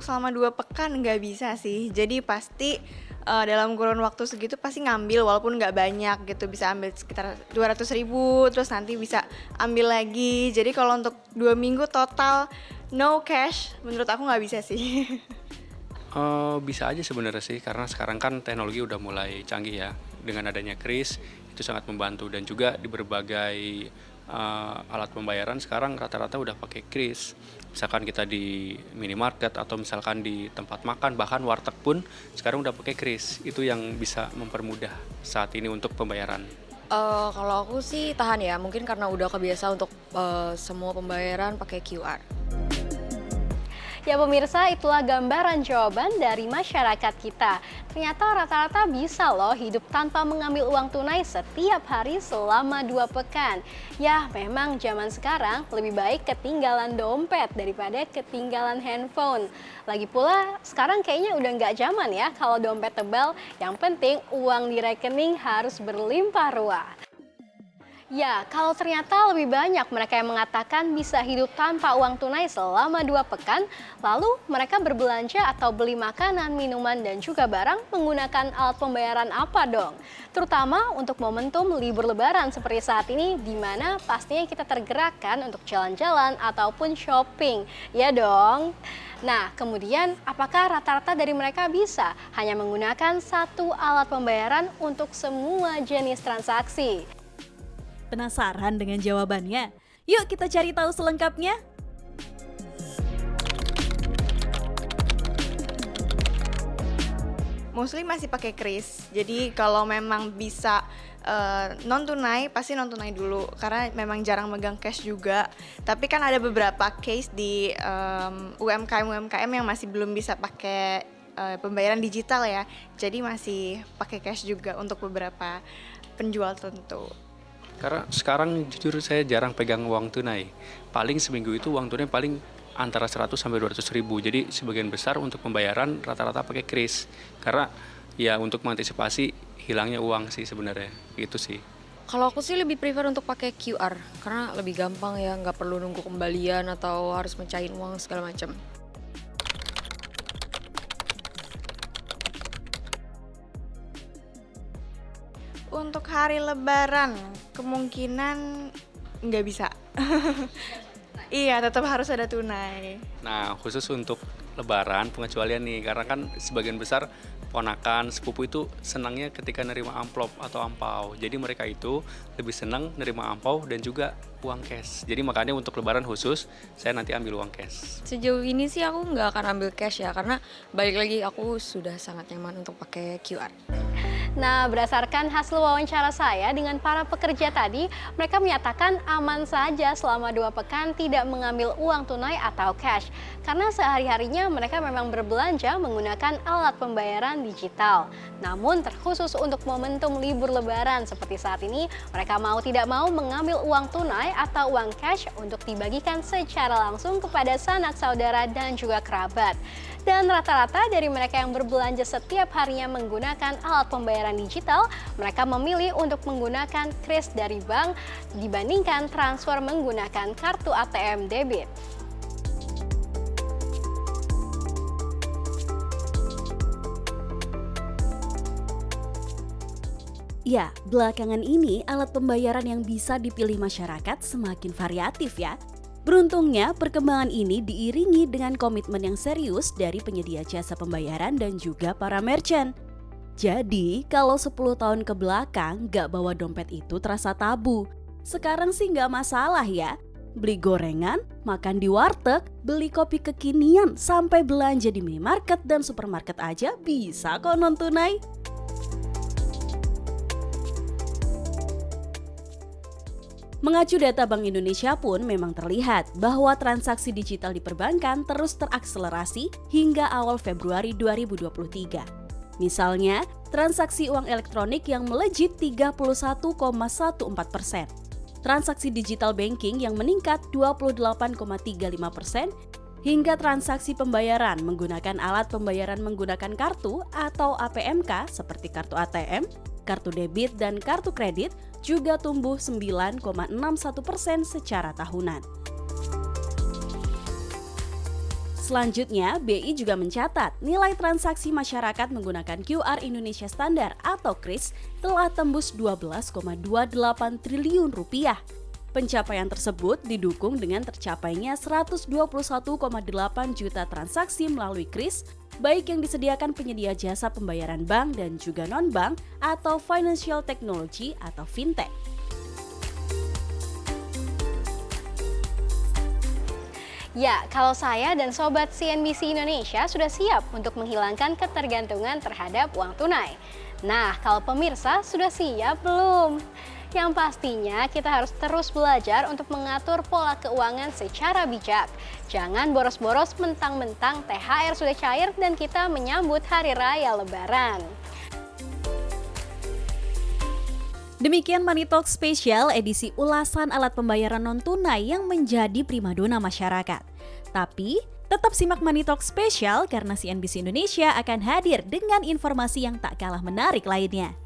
selama 2 pekan nggak bisa sih. Jadi pasti dalam kurun waktu segitu pasti ngambil walaupun nggak banyak gitu, bisa ambil sekitar 200.000 terus nanti bisa ambil lagi. Jadi kalau untuk 2 minggu total no cash menurut aku nggak bisa sih. Bisa aja sebenarnya sih, karena sekarang kan teknologi udah mulai canggih ya. Dengan adanya kris itu sangat membantu, dan juga di berbagai alat pembayaran sekarang rata-rata udah pakai kris. Misalkan kita di minimarket atau misalkan di tempat makan, bahkan warteg pun sekarang udah pakai kris. Itu yang bisa mempermudah saat ini untuk pembayaran. Kalau aku sih tahan ya, mungkin karena udah kebiasa untuk semua pembayaran pakai QR. Ya pemirsa, itulah gambaran jawaban dari masyarakat kita. Ternyata rata-rata bisa loh hidup tanpa mengambil uang tunai setiap hari selama 2 pekan. Ya memang zaman sekarang lebih baik ketinggalan dompet daripada ketinggalan handphone. Lagi pula sekarang kayaknya udah nggak zaman ya kalau dompet tebal. Yang penting uang di rekening harus berlimpah ruah. Ya, kalau ternyata lebih banyak mereka yang mengatakan bisa hidup tanpa uang tunai selama 2 pekan, lalu mereka berbelanja atau beli makanan, minuman, dan juga barang menggunakan alat pembayaran apa dong? Terutama untuk momentum libur lebaran seperti saat ini, di mana pastinya kita tergerakkan untuk jalan-jalan ataupun shopping. Ya dong? Nah, kemudian apakah rata-rata dari mereka bisa hanya menggunakan satu alat pembayaran untuk semua jenis transaksi? Penasaran dengan jawabannya? Yuk kita cari tahu selengkapnya. Mostly masih pakai kris. Jadi kalau memang bisa non tunai pasti non tunai dulu karena memang jarang megang cash juga. Tapi kan ada beberapa case di UMKM yang masih belum bisa pakai pembayaran digital ya. Jadi masih pakai cash juga untuk beberapa penjual tertentu. Karena sekarang jujur saya jarang pegang uang tunai. Paling seminggu itu uang tunai paling antara 100 sampai 200 ribu. Jadi sebagian besar untuk pembayaran rata-rata pakai kris. Karena ya untuk mengantisipasi hilangnya uang sih sebenarnya. Gitu sih. Kalau aku sih lebih prefer untuk pakai QR, karena lebih gampang ya, nggak perlu nunggu kembalian atau harus mencahin uang segala macam. Untuk hari lebaran kemungkinan nggak bisa. Iya, tetap harus ada tunai. Nah, khusus untuk lebaran pengecualian nih, karena kan sebagian besar ponakan, sepupu itu senangnya ketika nerima amplop atau ampau. Jadi mereka itu lebih senang nerima ampau dan juga uang cash. Jadi makanya untuk lebaran khusus, saya nanti ambil uang cash. Sejauh ini sih aku nggak akan ambil cash ya, karena balik lagi aku sudah sangat nyaman untuk pakai QR. Nah, berdasarkan hasil wawancara saya dengan para pekerja tadi, mereka menyatakan aman saja selama 2 pekan tidak mengambil uang tunai atau cash. Karena sehari-harinya mereka memang berbelanja menggunakan alat pembayaran digital. Namun terkhusus untuk momentum libur lebaran seperti saat ini, mereka mau tidak mau mengambil uang tunai atau uang cash untuk dibagikan secara langsung kepada sanak saudara dan juga kerabat. Dan rata-rata dari mereka yang berbelanja setiap harinya menggunakan alat pembayaran digital, mereka memilih untuk menggunakan kris dari bank dibandingkan transfer menggunakan kartu ATM debit. Ya, belakangan ini alat pembayaran yang bisa dipilih masyarakat semakin variatif ya. Beruntungnya, perkembangan ini diiringi dengan komitmen yang serius dari penyedia jasa pembayaran dan juga para merchant. Jadi, kalau 10 tahun ke belakang gak bawa dompet itu terasa tabu. Sekarang sih gak masalah ya. Beli gorengan, makan di warteg, beli kopi kekinian, sampai belanja di minimarket dan supermarket aja bisa kok non tunai. Mengacu data Bank Indonesia pun memang terlihat bahwa transaksi digital di perbankan terus terakselerasi hingga awal Februari 2023. Misalnya, transaksi uang elektronik yang melejit 31,14%, transaksi digital banking yang meningkat 28,35%, hingga transaksi pembayaran menggunakan alat pembayaran menggunakan kartu atau APMK seperti kartu ATM, kartu debit, dan kartu kredit juga tumbuh 9,61% secara tahunan. Selanjutnya, BI juga mencatat nilai transaksi masyarakat menggunakan QR Indonesia Standar atau KRIS telah tembus 12,28 triliun rupiah. Pencapaian tersebut didukung dengan tercapainya 121,8 juta transaksi melalui KRIS, baik yang disediakan penyedia jasa pembayaran bank dan juga non-bank atau financial technology atau fintech. Ya, kalau saya dan Sobat CNBC Indonesia sudah siap untuk menghilangkan ketergantungan terhadap uang tunai. Nah, kalau pemirsa sudah siap belum? Yang pastinya kita harus terus belajar untuk mengatur pola keuangan secara bijak. Jangan boros-boros mentang-mentang THR sudah cair dan kita menyambut Hari Raya Lebaran. Demikian Money Talk spesial edisi ulasan alat pembayaran non-tunai yang menjadi primadona masyarakat. Tapi, tetap simak Money Talk spesial karena CNBC Indonesia akan hadir dengan informasi yang tak kalah menarik lainnya.